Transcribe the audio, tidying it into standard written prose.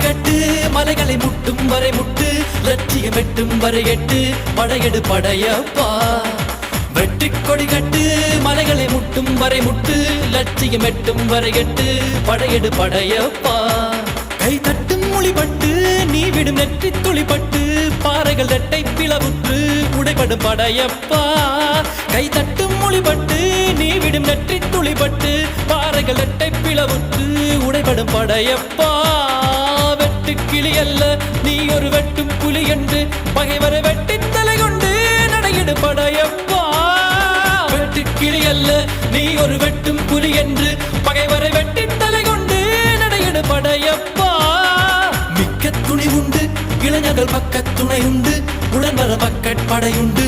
கட்டு மலைகளை முட்டும் வரை முட்டு லட்சியம் எட்டும் வரை எட்டு படையெடு படையப்பா வெற்றிக் கொடி கட்டு மலைகளை முட்டும் வரை முட்டு லட்சியம் எட்டும் வரை எட்டு படையெடு படையப்பா கை தட்டும் மொழிபட்டு நீ விடும் நெற்றி துளிப்பட்டு பாறைகள் ரெட்டை பிளவுற்று உடைபடும் படையப்பா கை தட்டும் மொழிபட்டு நீ விடும் நெற்றி துளிப்பட்டு பாறைகள் ரெட்டை பிளவுற்று உடைபடும் படையப்பா வெட்டு கிளி அல்ல நீ ஒரு வெட்டும் புலி என்று பகைவரை வெட்டி தலை கொண்டு நடையிடு படையப்பா வெட்டு கிளி அல்ல நீ ஒரு வெட்டும் புலி என்று பகைவரை வெட்டி தலை கொண்டு நடையிடு படையப்பா மிக்க துணி உண்டு இளைஞர்கள் பக்க துணை உண்டு உடன் வர பக்கட் படையுண்டு